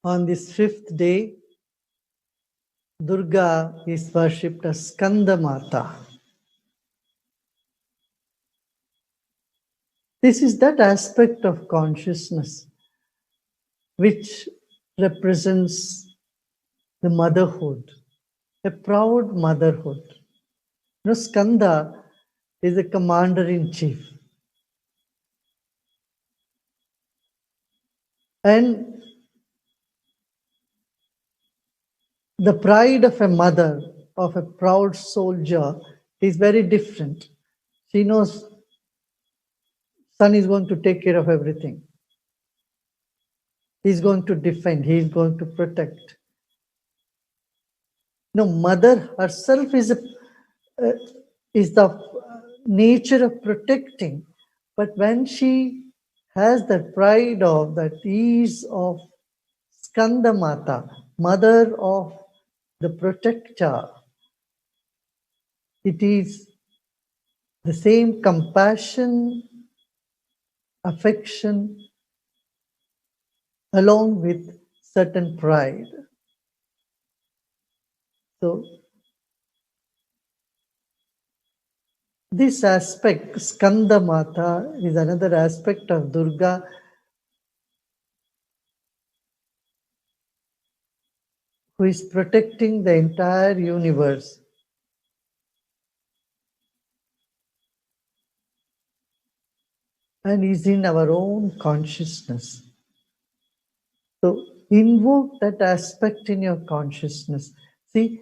On this fifth day, Durga is worshipped as Skanda Mata. This is that aspect of consciousness which represents the motherhood, a proud motherhood. Skanda is the commander-in-chief. And the pride of a mother, of a proud soldier, is very different. She knows son is going to take care of everything. He's going to defend, he's going to protect. No, mother herself is the nature of protecting. But when she has that pride of, that ease of Skanda Mata, mother of the protector, it is the same compassion, affection, along with certain pride. So this aspect, Skanda Mata, is another aspect of Durga who is protecting the entire universe. And is in our own consciousness. So invoke that aspect in your consciousness. See,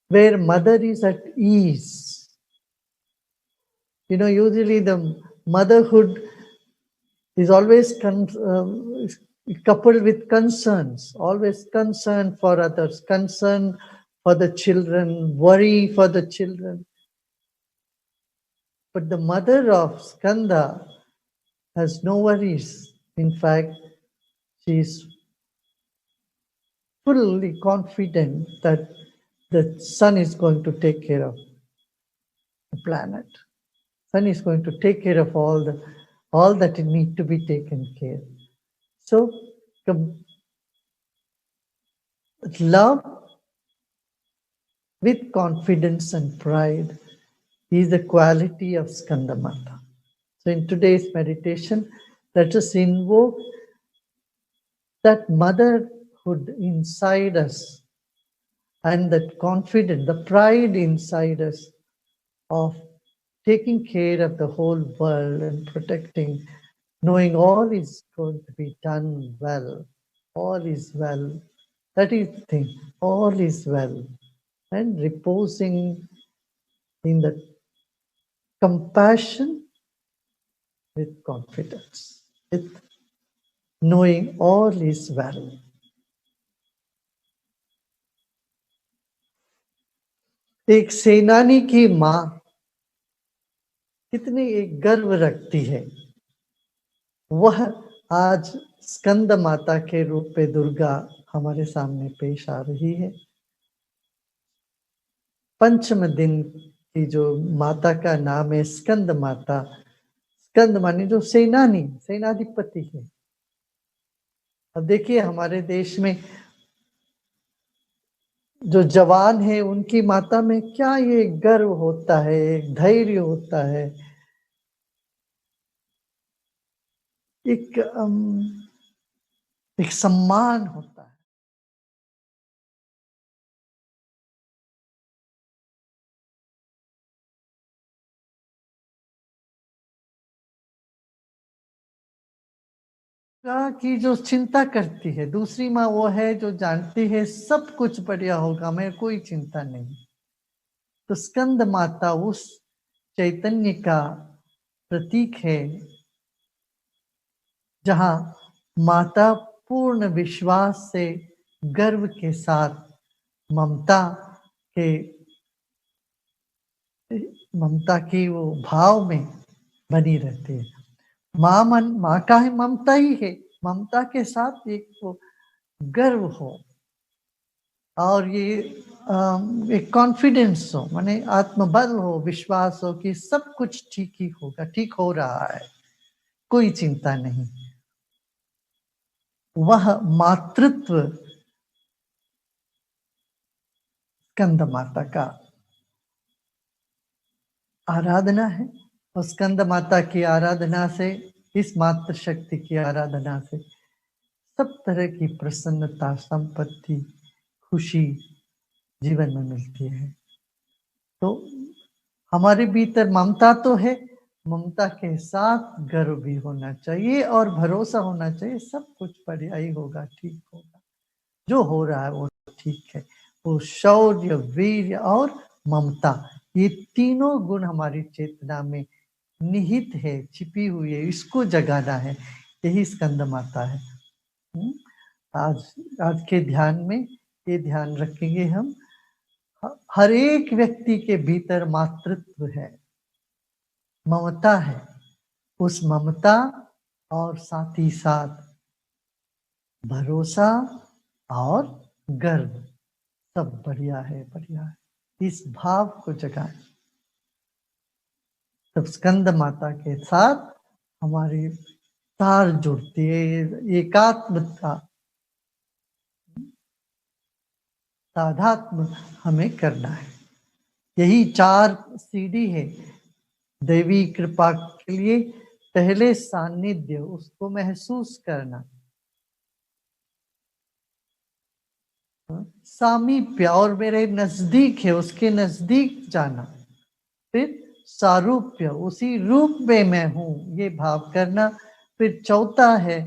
where mother is at ease. Usually the motherhood is always coupled with concerns, always concern for others, concern for the children, worry for the children. But the mother of Skanda has no worries. In fact, she is fully confident that the sun is going to take care of the planet. Sun is going to take care of all that it needs to be taken care. So love with confidence and pride is the quality of Skandamata. So in today's meditation, let us invoke that motherhood inside us and that confidence, the pride inside us of taking care of the whole world and protecting, knowing all is going to be done well, all is well. That is the thing, all is well. And reposing in the compassion with confidence, with knowing all is well. एक सेनानी की माँ कितनी एक गर्व रखती है, वह आज स्कंद माता के रूप में दुर्गा हमारे सामने पेश आ रही है। पंचम दिन की जो माता का नाम है स्कंद माता, स्कंद माने जो सेनानी, सेनाधिपति है। अब देखिए हमारे देश में जो जवान है उनकी माता में क्या ये गर्व होता है, एक धैर्य होता है, एक सम्मान होता है। की जो चिंता करती है, दूसरी माँ वो है जो जानती है सब कुछ बढ़िया होगा, मैं कोई चिंता नहीं। तो स्कंद माता उस चैतन्य का प्रतीक है जहां माता पूर्ण विश्वास से गर्व के साथ ममता की वो भाव में बनी रहती है। माँ का ही ममता ही है, ममता के साथ एक वो गर्व हो और ये एक कॉन्फिडेंस हो, माने आत्मबल हो, विश्वास हो कि सब कुछ ठीक ही होगा, ठीक हो रहा है, कोई चिंता नहीं। वह मातृत्व स्कंद माता का आराधना है। और स्कंद माता की आराधना से, इस मातृ शक्ति की आराधना से सब तरह की प्रसन्नता, संपत्ति, खुशी जीवन में मिलती है। तो हमारे भीतर ममता तो है, ममता के साथ गर्व भी होना चाहिए और भरोसा होना चाहिए, सब कुछ बढ़िया ही होगा, ठीक होगा, जो हो रहा है वो ठीक है। वो शौर्य, वीर्य और ममता, ये तीनों गुण हमारी चेतना में निहित है, छिपी हुई है, इसको जगाना है, यही स्कंद माता है। आज आज के ध्यान में ये ध्यान रखेंगे हम, हर एक व्यक्ति के भीतर मातृत्व है, ममता है, उस ममता और साथ ही साथ भरोसा और गर्व, सब बढ़िया है, बढ़िया है, इस भाव को जगाएं। तब स्कंद माता के साथ हमारी तार जुड़ती है, एकात्मता, तादात्म्य हमें करना है। यही 4 सीढ़ी है दैवी कृपा के लिए। पहले सानिध्य, उसको महसूस करना, सामीप्य और मेरे नजदीक है, उसके नजदीक जाना, फिर सारूप्य, उसी रूप में मैं हूं, ये भाव करना। फिर चौथा है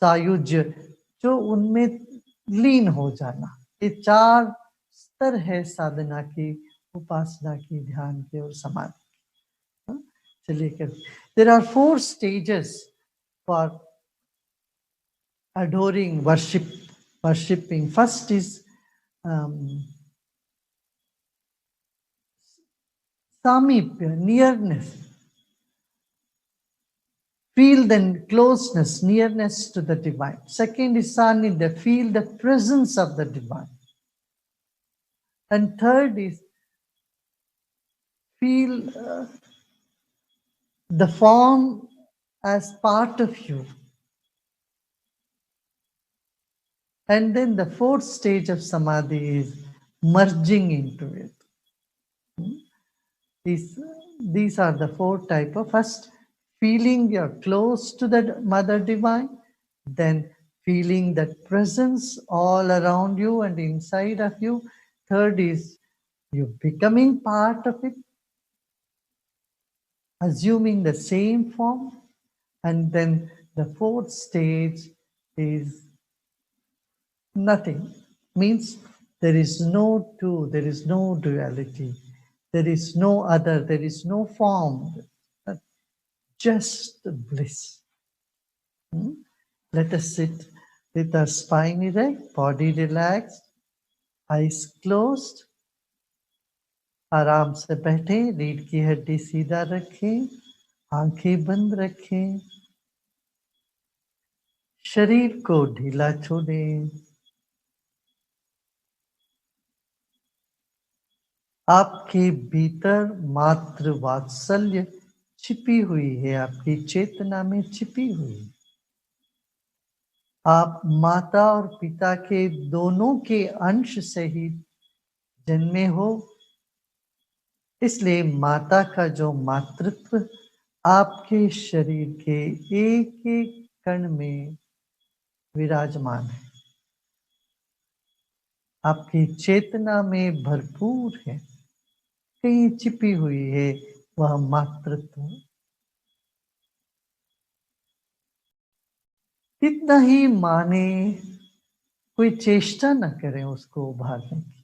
सायुज्य, जो उनमें लीन हो जाना। ये 4 स्तर है साधना की, उपासना की, ध्यान की और समाधि। चलिए कर, there are 4 stages for adoring, worshipping. First is samipya, nearness. Feel the closeness, nearness to the divine. Second is sanidhya, feel the presence of the divine. And third is feel the form as part of you. And then the 4th stage of samadhi is merging into it. These are the 4 type of, first feeling you're close to the Mother Divine, then feeling that presence all around you and inside of you. Third is you becoming part of it, assuming the same form. And then the 4th stage is nothing, means there is no two, there is no duality, there is no other, there is no form, just bliss. Let us sit with our spine erect, body relaxed, eyes closed. आराम से बैठे, रीढ़ की हड्डी सीधा रखें, आंखें बंद रखें, शरीर को ढीला छोड़ें। आपके भीतर मातृ वात्सल्य छिपी हुई है, आपकी चेतना में छिपी हुई है। आप माता और पिता के दोनों के अंश से ही जन्मे हो, इसलिए माता का जो मातृत्व आपके शरीर के एक एक कण में विराजमान है, आपकी चेतना में भरपूर है, कहीं छिपी हुई है वह मातृत्व। इतना ही माने, कोई चेष्टा न करें उसको उभारने की।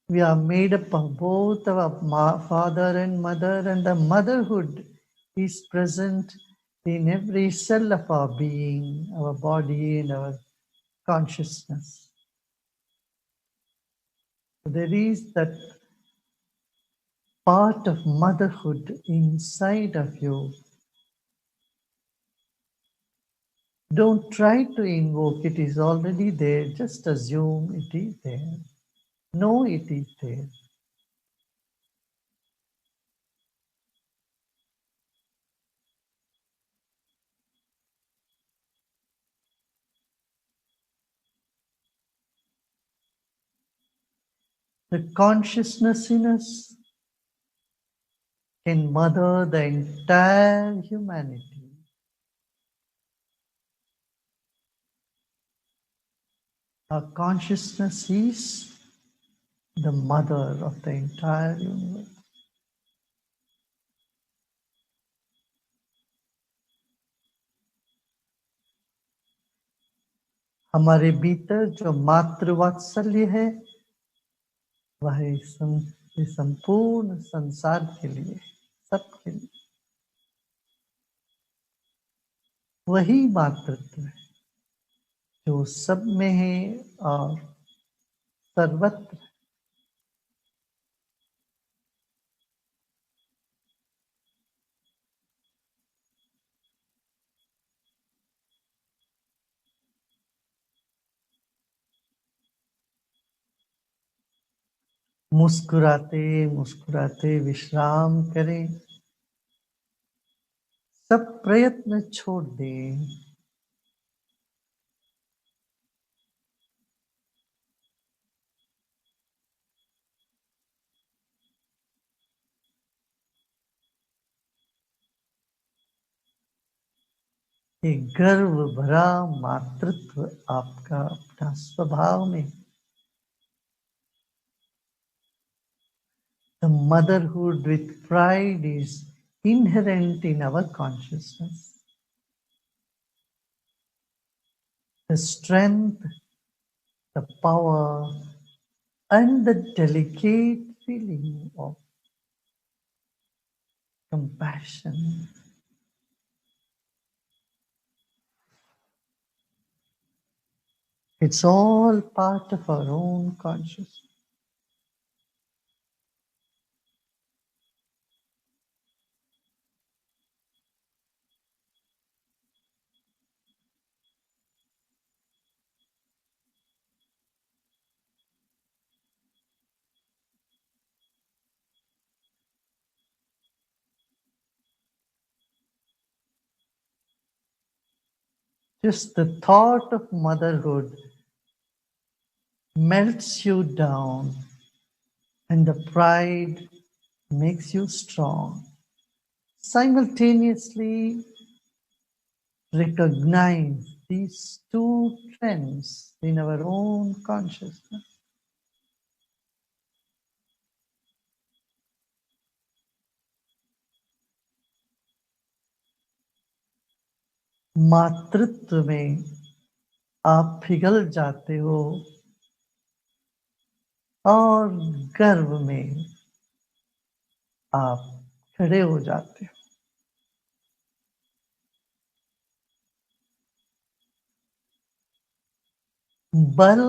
We are made up of both our father and mother, and the motherhood is present in every cell of our being, our body and our consciousness. There is that part of motherhood inside of you. Don't try to invoke, it is already there. Just assume it is there. Know it is there. The consciousness in us can mother the entire humanity. Our consciousness is the mother of the entire universe. हमारे भीतर जो मातृवात्सल्य है वह इस संपूर्ण संसार के लिए, सबके लिए वही मातृत्व है जो सब में है और सर्वत्र। मुस्कुराते मुस्कुराते विश्राम करें, सब प्रयत्न छोड़ दें। एक गर्व भरा मातृत्व आपका अपना स्वभाव में, the motherhood with pride is inherent in our consciousness. The strength, the power, and the delicate feeling of compassion. It's all part of our own consciousness. Just the thought of motherhood melts you down, and the pride makes you strong. Simultaneously, recognize these two trends in our own consciousness. मातृत्व में आप पिघल जाते हो और गर्व में आप खड़े हो जाते हो। बल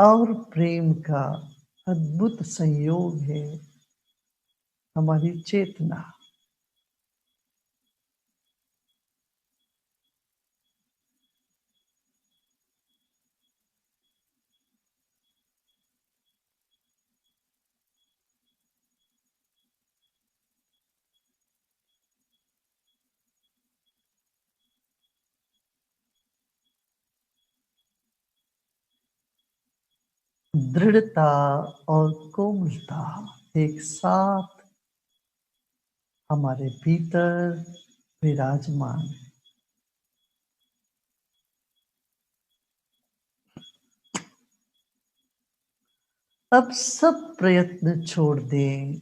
और प्रेम का अद्भुत संयोग है हमारी चेतना। दृढ़ता और कोमलता एक साथ हमारे भीतर विराजमान है। अब सब प्रयत्न छोड़ दें,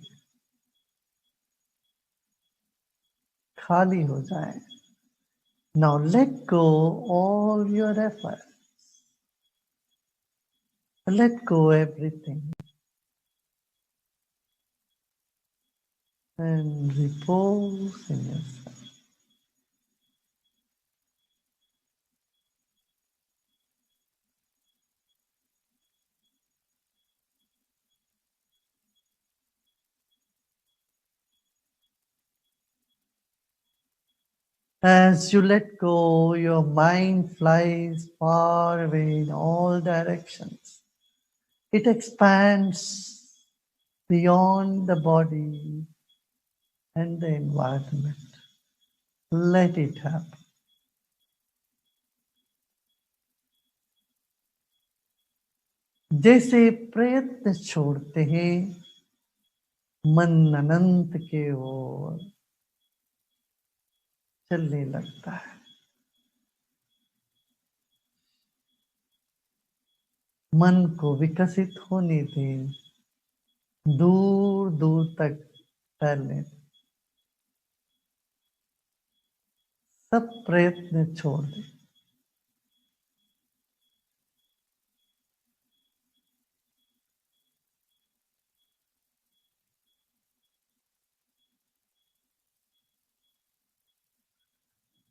खाली हो जाए। Now let go all your effort. Let go everything and repose in yourself. As you let go, your mind flies far away in all directions. It expands beyond the body and the environment. Let it happen. जैसे प्रयत्न छोड़ते हैं, मन अनंत के ओर चलने लगता है। मन को विकसित होने दें, दूर दूर तक फैलने दें। सब प्रयत्न छोड़ दें।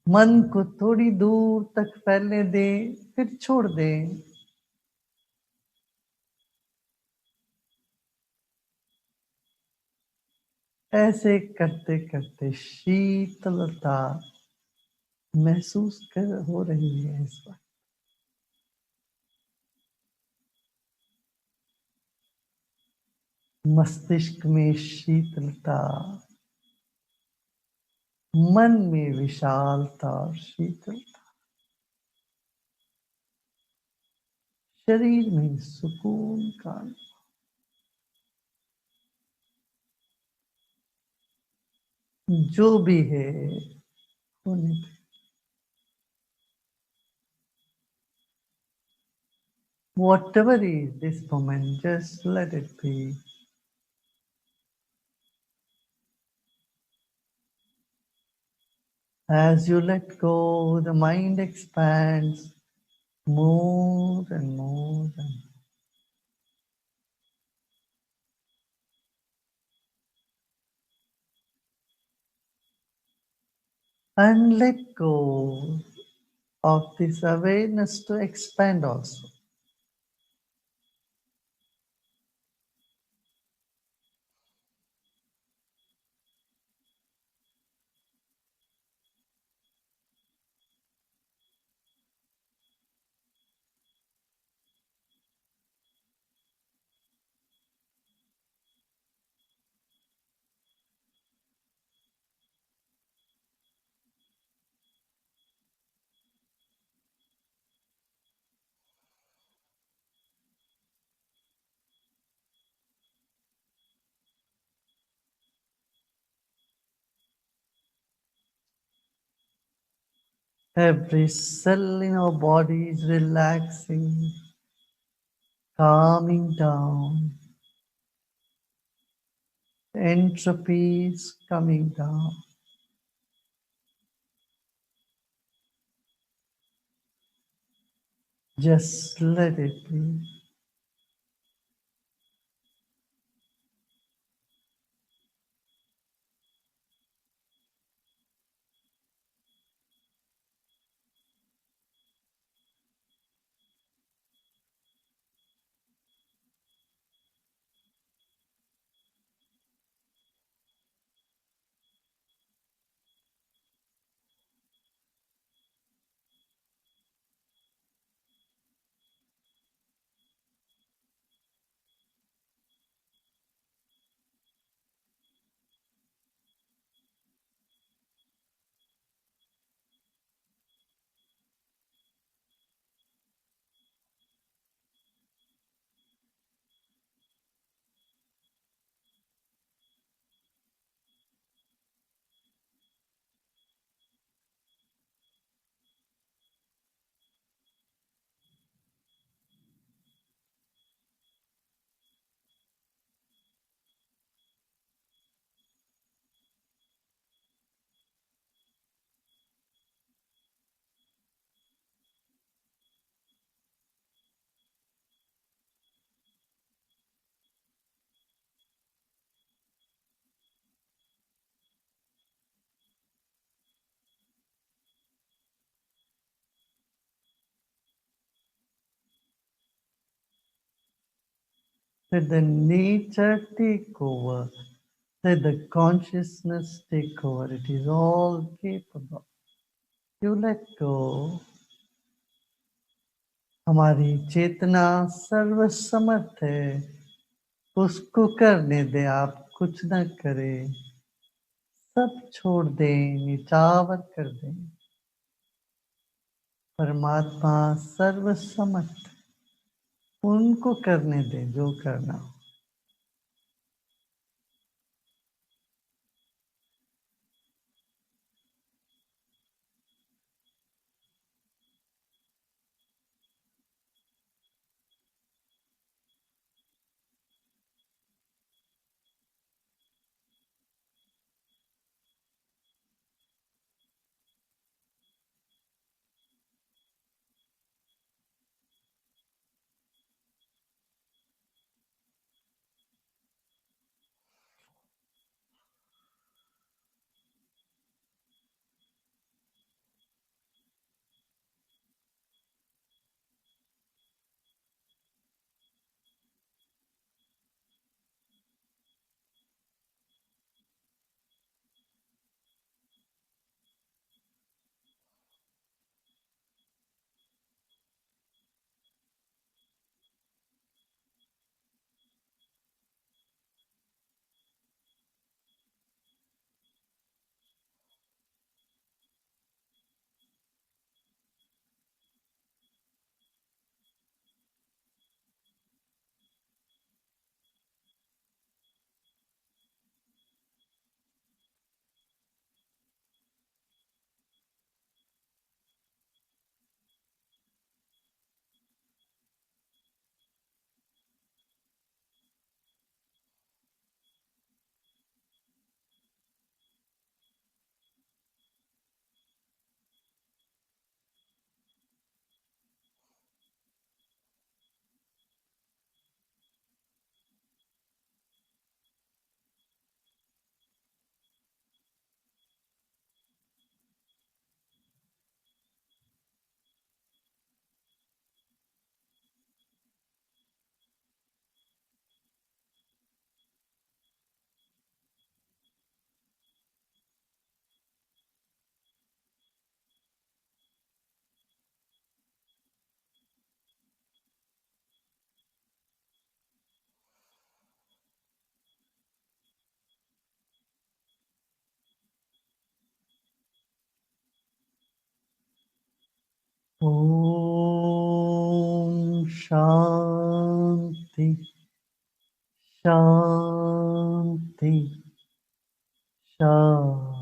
मन को थोड़ी दूर तक फैलने दें, फिर छोड़ दें। ऐसे करते करते शीतलता महसूस कर हो रही है इस वक्त। मस्तिष्क में शीतलता, मन में विशालता और शीतलता, शरीर में सुकून का, जो भी है होने दे। Whatever is this moment, just let it be. As you let go, the mind expands more and more and more. And let go of this awareness to expand also. Every cell in our body is relaxing, calming down. Entropy is coming down. Just let it be. Let the nature take over. Let the consciousness take over. It is all capable. You let go. हमारी चेतना सर्वसमर्थ है, उसको करने दे, आप कुछ न करें, सब छोड़ दें, निचावर कर दें। परमात्मा सर्वसमर्थ, उनको करने दें जो करना हो। ओम शांति शांति शांति।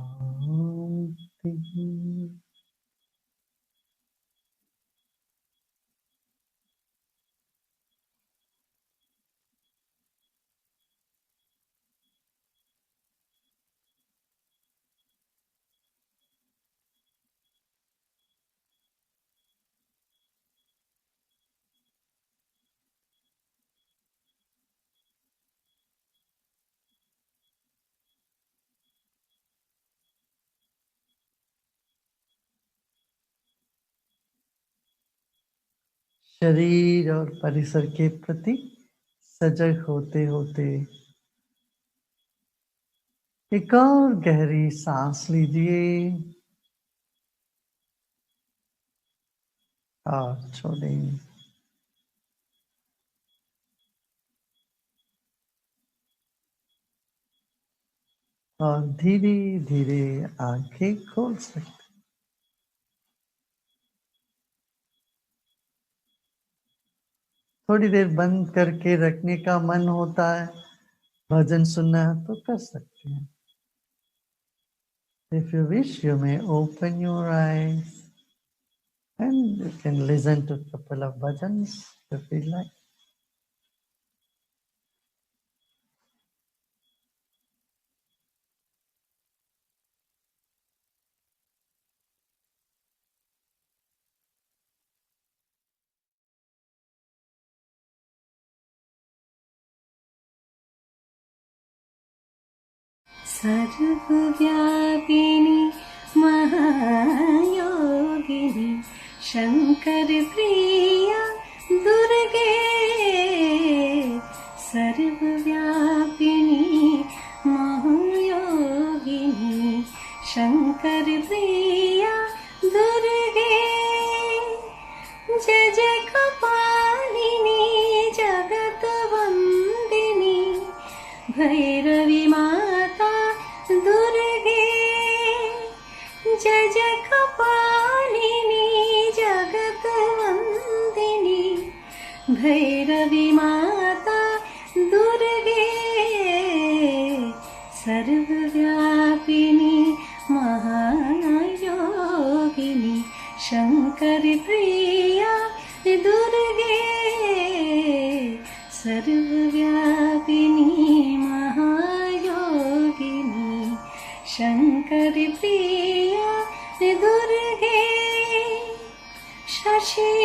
शरीर और परिसर के प्रति सजग होते होते एक और गहरी सांस लीजिए और छोड़ें। और धीरे धीरे आंखें खोल सकते। थोड़ी देर बंद करके रखने का मन होता है, भजन सुनना है तो कर सकते हैं। If you wish, you may open your eyes and you can listen to a couple of bhajans if you feel like. सर्वव्यापिनी महायोगिनी Shankar प्रिया दुर्गे, सर्वव्यापिनी महायोगिनी शंकर प्रिया दुर्गे, जय जय कपालिनी जगत वंदिनी भैरवी माता दुर्गे, जय जय कपालिनी जगत वंदिनी भैरवी माता दुर्गे सर्वव्यापिनी महायोगिनी शंकरी प्रिया दुर्गे सर्वव्यापिनी महायोगिनी शंकरी प्रिया दुर्गे शशि